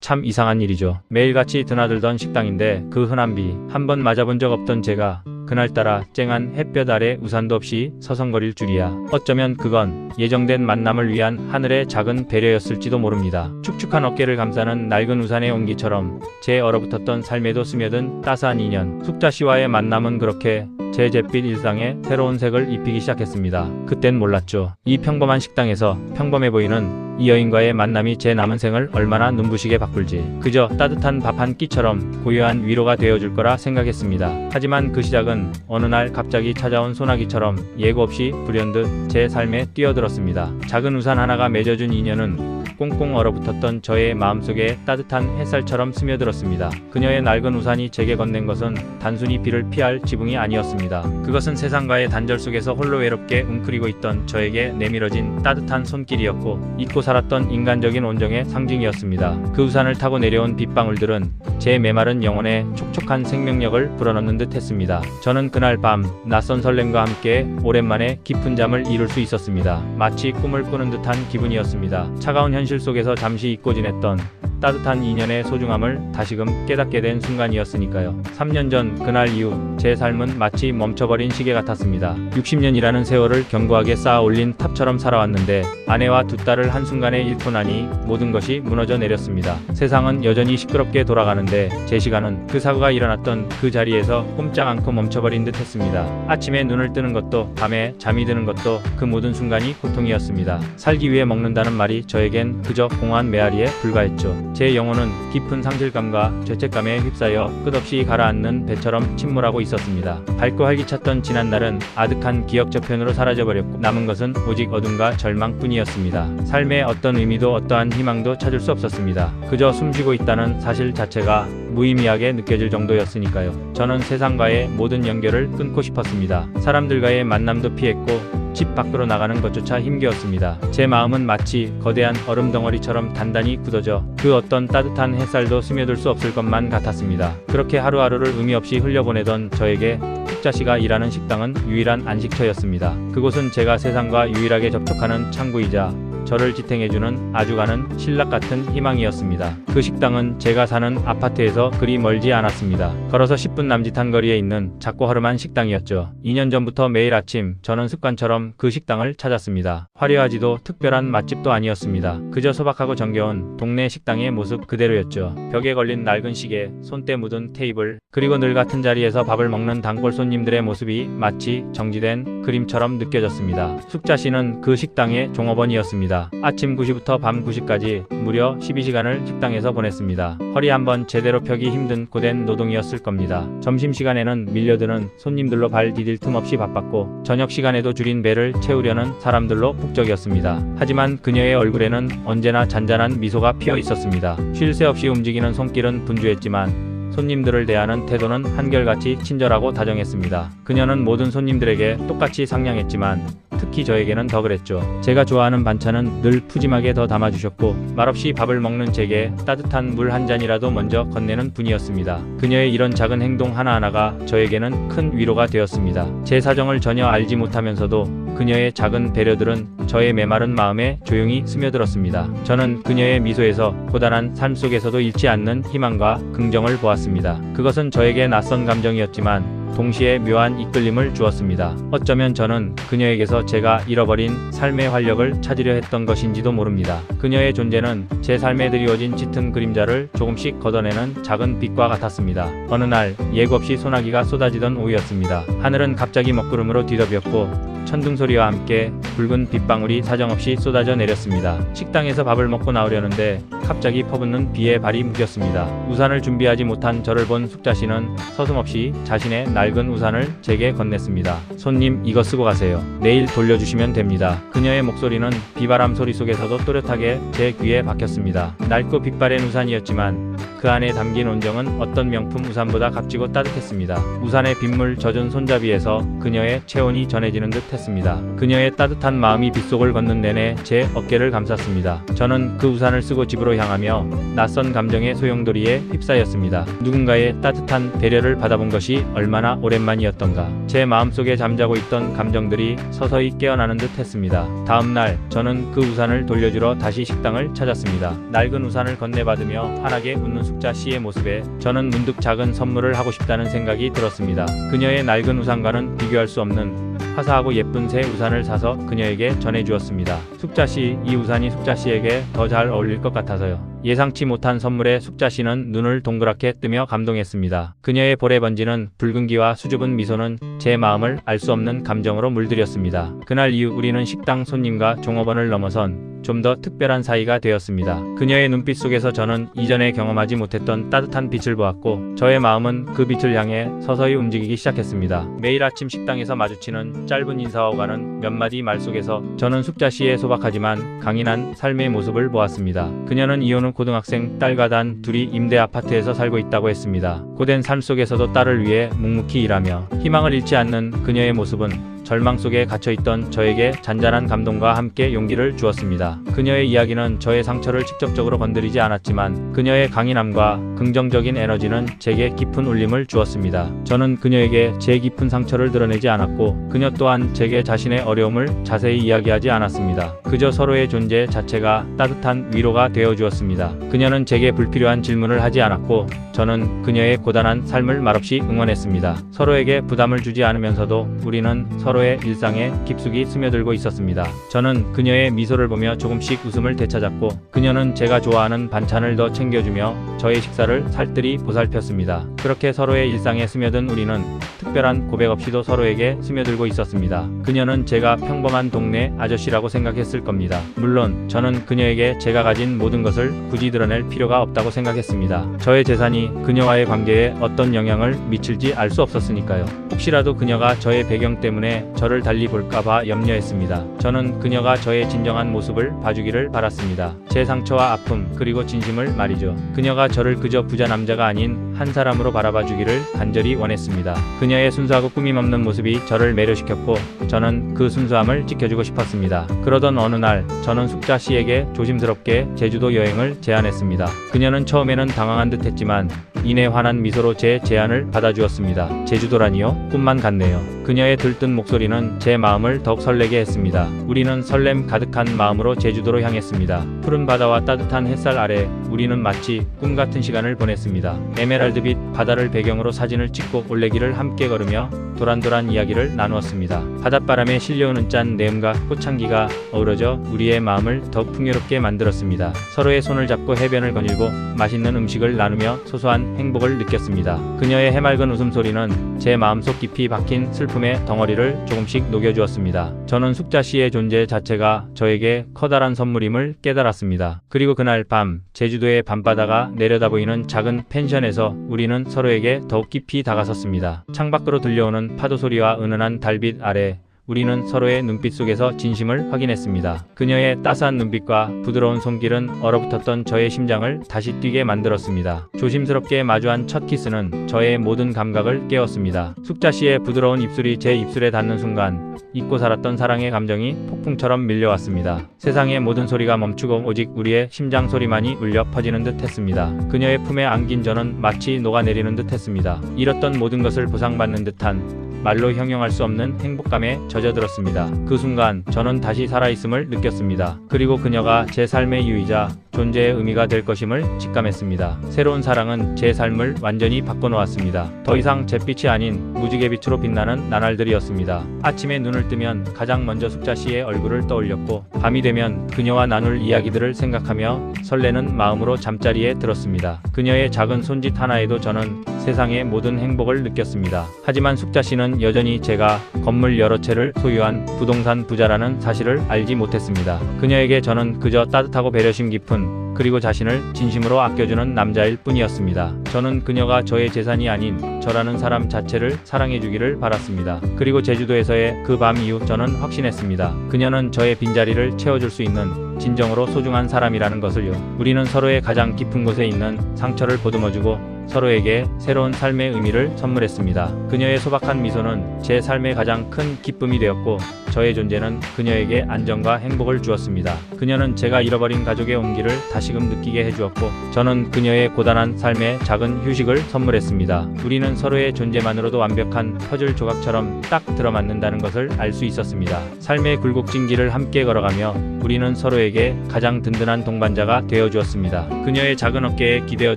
참 이상한 일이죠. 매일같이 드나들던 식당인데 그 흔한 비 한 번 맞아본 적 없던 제가 그날따라 쨍한 햇볕 아래 우산도 없이 서성거릴 줄이야. 어쩌면 그건 예정된 만남을 위한 하늘의 작은 배려였을지도 모릅니다. 축축한 어깨를 감싸는 낡은 우산의 온기처럼 제 얼어붙었던 삶에도 스며든 따스한 인연. 숙자 씨와의 만남은 그렇게 제 잿빛 일상에 새로운 색을 입히기 시작했습니다. 그땐 몰랐죠. 이 평범한 식당에서 평범해 보이는 이 여인과의 만남이 제 남은 생을 얼마나 눈부시게 바꿀지, 그저 따뜻한 밥 한 끼처럼 고요한 위로가 되어줄 거라 생각했습니다. 하지만 그 시작은 어느 날 갑자기 찾아온 소나기처럼 예고 없이 불현듯 제 삶에 뛰어들었습니다. 작은 우산 하나가 맺어준 인연은 꽁꽁 얼어붙었던 저의 마음속에 따뜻한 햇살처럼 스며들었습니다. 그녀의 낡은 우산이 제게 건넨 것은 단순히 비를 피할 지붕이 아니었습니다. 그것은 세상과의 단절 속에서 홀로 외롭게 웅크리고 있던 저에게 내밀어진 따뜻한 손길이었고, 잊고 살았던 인간적인 온정의 상징이었습니다. 그 우산을 타고 내려온 빗방울들은 제 메마른 영혼에 촉촉한 생명력을 불어넣는 듯 했습니다. 저는 그날 밤 낯선 설렘과 함께 오랜만에 깊은 잠을 이룰 수 있었습니다. 마치 꿈을 꾸는 듯한 기분이었습니다. 차가운 현실 속에서 잠시 잊고 지냈던 따뜻한 인연의 소중함을 다시금 깨닫게 된 순간이었으니까요. 3년 전 그날 이후 제 삶은 마치 멈춰버린 시계 같았습니다. 60년이라는 세월을 견고하게 쌓아 올린 탑처럼 살아왔는데 아내와 두 딸을 한순간에 잃고 나니 모든 것이 무너져 내렸습니다. 세상은 여전히 시끄럽게 돌아가는데 제 시간은 그 사고가 일어났던 그 자리에서 꼼짝 않고 멈춰버린 듯 했습니다. 아침에 눈을 뜨는 것도 밤에 잠이 드는 것도 그 모든 순간이 고통이었습니다. 살기 위해 먹는다는 말이 저에겐 그저 공허한 메아리에 불과했죠. 제 영혼은 깊은 상실감과 죄책감에 휩싸여 끝없이 가라앉는 배처럼 침몰하고 있었습니다. 밝고 활기찼던 지난날은 아득한 기억 저편으로 사라져버렸고 남은 것은 오직 어둠과 절망뿐이었습니다. 삶의 어떤 의미도 어떠한 희망도 찾을 수 없었습니다. 그저 숨쉬고 있다는 사실 자체가 무의미하게 느껴질 정도였으니까요. 저는 세상과의 모든 연결을 끊고 싶었습니다. 사람들과의 만남도 피했고 집 밖으로 나가는 것조차 힘겨웠습니다. 제 마음은 마치 거대한 얼음 덩어리처럼 단단히 굳어져 그 어떤 따뜻한 햇살도 스며들 수 없을 것만 같았습니다. 그렇게 하루하루를 의미 없이 흘려보내던 저에게 숙자 씨가 일하는 식당은 유일한 안식처였습니다. 그곳은 제가 세상과 유일하게 접촉하는 창구이자 저를 지탱해주는 아주 가는 신락 같은 희망이었습니다. 그 식당은 제가 사는 아파트에서 그리 멀지 않았습니다. 걸어서 10분 남짓한 거리에 있는 작고 허름한 식당이었죠. 2년 전부터 매일 아침 저는 습관처럼 그 식당을 찾았습니다. 화려하지도 특별한 맛집도 아니었습니다. 그저 소박하고 정겨운 동네 식당의 모습 그대로였죠. 벽에 걸린 낡은 시계, 손때 묻은 테이블, 그리고 늘 같은 자리에서 밥을 먹는 단골 손님들의 모습이 마치 정지된 그림처럼 느껴졌습니다. 숙자 씨는 그 식당의 종업원이었습니다. 아침 9시부터 밤 9시까지 무려 12시간을 식당에서 보냈습니다. 허리 한번 제대로 펴기 힘든 고된 노동이었을 겁니다. 점심시간에는 밀려드는 손님들로 발 디딜 틈 없이 바빴고 저녁 시간에도 줄인 배를 채우려는 사람들로 북적이었습니다. 하지만 그녀의 얼굴에는 언제나 잔잔한 미소가 피어 있었습니다. 쉴 새 없이 움직이는 손길은 분주했지만 손님들을 대하는 태도는 한결같이 친절하고 다정했습니다. 그녀는 모든 손님들에게 똑같이 상냥했지만 특히 저에게는 더 그랬죠. 제가 좋아하는 반찬은 늘 푸짐하게 더 담아주셨고 말없이 밥을 먹는 제게 따뜻한 물 한 잔이라도 먼저 건네는 분이었습니다. 그녀의 이런 작은 행동 하나하나가 저에게는 큰 위로가 되었습니다. 제 사정을 전혀 알지 못하면서도 그녀의 작은 배려들은 저의 메마른 마음에 조용히 스며들었습니다. 저는 그녀의 미소에서 고단한 삶 속에서도 잃지 않는 희망과 긍정을 보았습니다. 그것은 저에게 낯선 감정이었지만 동시에 묘한 이끌림을 주었습니다. 어쩌면 저는 그녀에게서 제가 잃어버린 삶의 활력을 찾으려 했던 것인지도 모릅니다. 그녀의 존재는 제 삶에 드리워진 짙은 그림자를 조금씩 걷어내는 작은 빛과 같았습니다. 어느 날 예고 없이 소나기가 쏟아지던 오후였습니다. 하늘은 갑자기 먹구름으로 뒤덮였고 천둥소리와 함께 붉은 빗방울이 사정없이 쏟아져 내렸습니다. 식당에서 밥을 먹고 나오려는데 갑자기 퍼붓는 비에 발이 묶였습니다. 우산을 준비하지 못한 저를 본 숙자 씨는 서슴없이 자신의 낡은 우산을 제게 건넸습니다. 손님, 이거 쓰고 가세요. 내일 돌려주시면 됩니다. 그녀의 목소리는 비바람 소리 속에서도 또렷하게 제 귀에 박혔습니다. 낡고 빛바랜 우산이었지만 그 안에 담긴 온정은 어떤 명품 우산보다 값지고 따뜻했습니다. 우산의 빗물 젖은 손잡이에서 그녀의 체온이 전해지는 듯 했습니다. 그녀의 따뜻한 마음이 빗속을 걷는 내내 제 어깨를 감쌌습니다. 저는 그 우산을 쓰고 집으로 향하며 낯선 감정의 소용돌이에 휩싸였습니다. 누군가의 따뜻한 배려를 받아본 것이 얼마나 오랜만이었던가. 제 마음속에 잠자고 있던 감정들이 서서히 깨어나는 듯 했습니다. 다음날 저는 그 우산을 돌려주러 다시 식당을 찾았습니다. 낡은 우산을 건네받으며 환하게 웃는 숙자 씨의 모습에 저는 문득 작은 선물을 하고 싶다는 생각이 들었습니다. 그녀의 낡은 우산과는 비교할 수 없는 화사하고 예쁜 새 우산을 사서 그녀에게 전해주었습니다. 숙자씨, 이 우산이 숙자씨에게 더 잘 어울릴 것 같아서요. 예상치 못한 선물에 숙자씨는 눈을 동그랗게 뜨며 감동했습니다. 그녀의 볼에 번지는 붉은기와 수줍은 미소는 제 마음을 알 수 없는 감정으로 물들였습니다. 그날 이후 우리는 식당 손님과 종업원을 넘어선 좀 더 특별한 사이가 되었습니다. 그녀의 눈빛 속에서 저는 이전에 경험하지 못했던 따뜻한 빛을 보았고 저의 마음은 그 빛을 향해 서서히 움직이기 시작했습니다. 매일 아침 식당에서 마주치는 짧은 인사와 오가는 몇 마디 말 속에서 저는 숙자씨의 소박하지만 강인한 삶의 모습을 보았습니다. 그녀는 이혼 후 고등학생 딸과 단 둘이 임대 아파트에서 살고 있다고 했습니다. 고된 삶 속에서도 딸을 위해 묵묵히 일하며 희망을 잃지 않는 그녀의 모습은 절망 속에 갇혀있던 저에게 잔잔한 감동과 함께 용기를 주었습니다. 그녀의 이야기는 저의 상처를 직접적으로 건드리지 않았지만 그녀의 강인함과 긍정적인 에너지는 제게 깊은 울림을 주었습니다. 저는 그녀에게 제 깊은 상처를 드러내지 않았고 그녀 또한 제게 자신의 어려움을 자세히 이야기하지 않았습니다. 그저 서로의 존재 자체가 따뜻한 위로가 되어주었습니다. 그녀는 제게 불필요한 질문을 하지 않았고 저는 그녀의 고단한 삶을 말없이 응원했습니다. 서로에게 부담을 주지 않으면서도 우리는 서로의 일상에 깊숙이 스며들고 있었습니다. 저는 그녀의 미소를 보며 조금씩 웃음을 되찾았고 그녀는 제가 좋아하는 반찬을 더 챙겨주며 저의 식사를 살뜰히 보살폈습니다. 그렇게 서로의 일상에 스며든 우리는 특별한 고백 없이도 서로에게 스며들고 있었습니다. 그녀는 제가 평범한 동네 아저씨라고 생각했을 겁니다. 물론 저는 그녀에게 제가 가진 모든 것을 굳이 드러낼 필요가 없다고 생각했습니다. 저의 재산이 그녀와의 관계에 어떤 영향을 미칠지 알 수 없었으니까요. 혹시라도 그녀가 저의 배경 때문에 저를 달리 볼까봐 염려했습니다. 저는 그녀가 저의 진정한 모습을 봐주기를 바랐습니다. 제 상처와 아픔 그리고 진심을 말이죠. 그녀가 저를 그저 부자 남자가 아닌 한 사람으로 바라봐주기를 간절히 원했습니다. 그녀의 순수하고 꾸밈없는 모습이 저를 매료시켰고 저는 그 순수함을 지켜주고 싶었습니다. 그러던 어느 날 저는 숙자 씨에게 조심스럽게 제주도 여행을 제안했습니다. 그녀는 처음에는 당황한 듯 했지만 이내 환한 미소로 제 제안을 받아주었습니다. 제주도라니요? 꿈만 같네요. 그녀의 들뜬 목소리는 제 마음을 더욱 설레게 했습니다. 우리는 설렘 가득한 마음으로 제주도로 향했습니다. 푸른 바다와 따뜻한 햇살 아래 우리는 마치 꿈 같은 시간을 보냈습니다. 에메랄드빛 바다를 배경으로 사진을 찍고 올레길을 함께 걸으며 도란도란 이야기를 나누었습니다. 바닷바람에 실려오는 짠 내음과 꽃향기가 어우러져 우리의 마음을 더욱 풍요롭게 만들었습니다. 서로의 손을 잡고 해변을 거닐고 맛있는 음식을 나누며 소소한 행복을 느꼈습니다. 그녀의 해맑은 웃음소리는 제 마음속 깊이 박힌 슬픔의 덩어리를 조금씩 녹여주었습니다. 저는 숙자 씨의 존재 자체가 저에게 커다란 선물임을 깨달았습니다. 그리고 그날 밤 제주도의 밤바다가 내려다보이는 작은 펜션에서 우리는 서로에게 더욱 깊이 다가섰습니다. 창밖으로 들려오는 파도 소리와 은은한 달빛 아래 우리는 서로의 눈빛 속에서 진심을 확인했습니다. 그녀의 따스한 눈빛과 부드러운 손길은 얼어붙었던 저의 심장을 다시 뛰게 만들었습니다. 조심스럽게 마주한 첫 키스는 저의 모든 감각을 깨웠습니다. 숙자 씨의 부드러운 입술이 제 입술에 닿는 순간 잊고 살았던 사랑의 감정이 폭풍처럼 밀려왔습니다. 세상의 모든 소리가 멈추고 오직 우리의 심장 소리만이 울려 퍼지는 듯 했습니다. 그녀의 품에 안긴 저는 마치 녹아내리는 듯 했습니다. 잃었던 모든 것을 보상받는 듯한 말로 형용할 수 없는 행복감에 젖어들었습니다. 그 순간 저는 다시 살아있음을 느꼈습니다. 그리고 그녀가 제 삶의 유의자, 존재의 의미가 될 것임을 직감했습니다. 새로운 사랑은 제 삶을 완전히 바꿔놓았습니다. 더 이상 잿빛이 아닌 무지개 빛으로 빛나는 나날들이었습니다. 아침에 눈을 뜨면 가장 먼저 숙자 씨의 얼굴을 떠올렸고 밤이 되면 그녀와 나눌 이야기들을 생각하며 설레는 마음으로 잠자리에 들었습니다. 그녀의 작은 손짓 하나에도 저는 세상의 모든 행복을 느꼈습니다. 하지만 숙자 씨는 그녀는 여전히 제가 건물 여러 채를 소유한 부동산 부자라는 사실을 알지 못했습니다. 그녀에게 저는 그저 따뜻하고 배려심 깊은, 그리고 자신을 진심으로 아껴주는 남자일 뿐이었습니다. 저는 그녀가 저의 재산이 아닌 저라는 사람 자체를 사랑해주기를 바랐습니다. 그리고 제주도에서의 그 밤 이후 저는 확신했습니다. 그녀는 저의 빈자리를 채워줄 수 있는 진정으로 소중한 사람이라는 것을요. 우리는 서로의 가장 깊은 곳에 있는 상처를 보듬어주고 서로에게 새로운 삶의 의미를 선물했습니다. 그녀의 소박한 미소는 제 삶의 가장 큰 기쁨이 되었고, 저의 존재는 그녀에게 안정과 행복을 주었습니다. 그녀는 제가 잃어버린 가족의 온기를 다시금 느끼게 해주었고, 저는 그녀의 고단한 삶에 작은 휴식을 선물했습니다. 우리는 서로의 존재만으로도 완벽한 퍼즐 조각처럼 딱 들어맞는다는 것을 알 수 있었습니다. 삶의 굴곡진 길을 함께 걸어가며 우리는 서로에게 가장 든든한 동반자가 되어주었습니다. 그녀의 작은 어깨에 기대어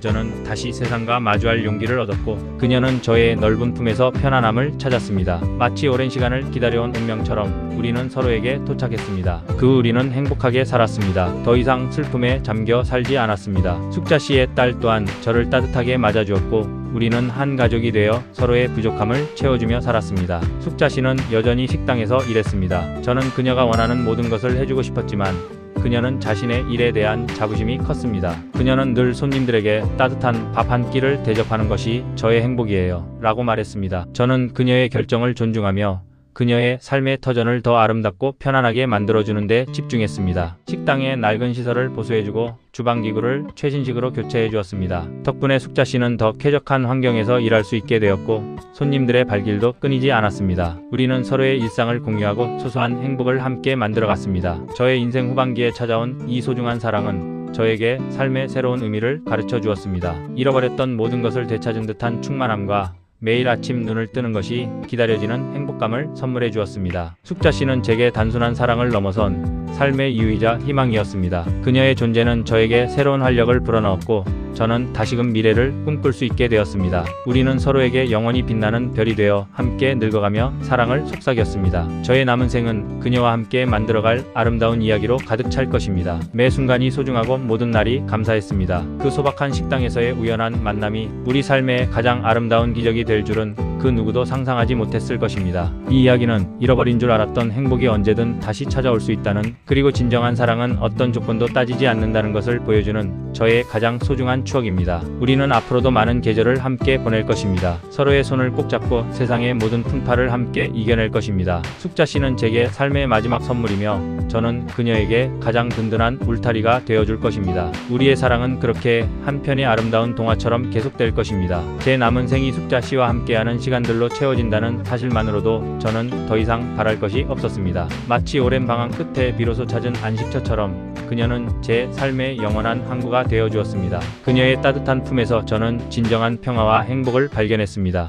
저는 다시 세상과 마주할 용기를 얻었고, 그녀는 저의 넓은 품에서 편안함을 찾았습니다. 마치 오랜 시간을 기다려온 운명처럼 우리는 서로에게 도착했습니다. 그 우리는 행복하게 살았습니다. 더 이상 슬픔에 잠겨 살지 않았습니다. 숙자 씨의 딸 또한 저를 따뜻하게 맞아주었고, 우리는 한 가족이 되어 서로의 부족함을 채워주며 살았습니다. 숙자 씨는 여전히 식당에서 일했습니다. 저는 그녀가 원하는 모든 것을 해주고 싶었지만 그녀는 자신의 일에 대한 자부심이 컸습니다. 그녀는 늘 손님들에게 따뜻한 밥 한 끼를 대접하는 것이 저의 행복이에요 라고 말했습니다. 저는 그녀의 결정을 존중하며 그녀의 삶의 터전을 더 아름답고 편안하게 만들어주는 데 집중했습니다. 식당의 낡은 시설을 보수해주고 주방기구를 최신식으로 교체해 주었습니다. 덕분에 숙자 씨는 더 쾌적한 환경에서 일할 수 있게 되었고, 손님들의 발길도 끊이지 않았습니다. 우리는 서로의 일상을 공유하고 소소한 행복을 함께 만들어갔습니다. 저의 인생 후반기에 찾아온 이 소중한 사랑은 저에게 삶의 새로운 의미를 가르쳐 주었습니다. 잃어버렸던 모든 것을 되찾은 듯한 충만함과 매일 아침 눈을 뜨는 것이 기다려지는 행복감을 선물해 주었습니다. 숙자 씨는 제게 단순한 사랑을 넘어선 삶의 이유이자 희망이었습니다. 그녀의 존재는 저에게 새로운 활력을 불어넣었고, 저는 다시금 미래를 꿈꿀 수 있게 되었습니다. 우리는 서로에게 영원히 빛나는 별이 되어 함께 늙어가며 사랑을 속삭였습니다. 저의 남은 생은 그녀와 함께 만들어갈 아름다운 이야기로 가득 찰 것입니다. 매 순간이 소중하고 모든 날이 감사했습니다. 그 소박한 식당에서의 우연한 만남이 우리 삶의 가장 아름다운 기적이 될 줄은 그 누구도 상상하지 못했을 것입니다. 이 이야기는 잃어버린 줄 알았던 행복이 언제든 다시 찾아올 수 있다는, 그리고 진정한 사랑은 어떤 조건도 따지지 않는다는 것을 보여주는 저의 가장 소중한 추억입니다. 우리는 앞으로도 많은 계절을 함께 보낼 것입니다. 서로의 손을 꼭 잡고 세상의 모든 풍파를 함께 이겨낼 것입니다. 숙자 씨는 제게 삶의 마지막 선물이며, 저는 그녀에게 가장 든든한 울타리가 되어줄 것입니다. 우리의 사랑은 그렇게 한편의 아름다운 동화처럼 계속될 것입니다. 제 남은 생이 숙자 씨와 함께하는 시간들로 채워진다는 사실만으로도 저는 더 이상 바랄 것이 없었습니다. 마치 오랜 방황 끝에 비로소 찾은 안식처처럼 그녀는 제 삶의 영원한 항구가 되어 주었습니다. 그녀의 따뜻한 품에서 저는 진정한 평화와 행복을 발견했습니다.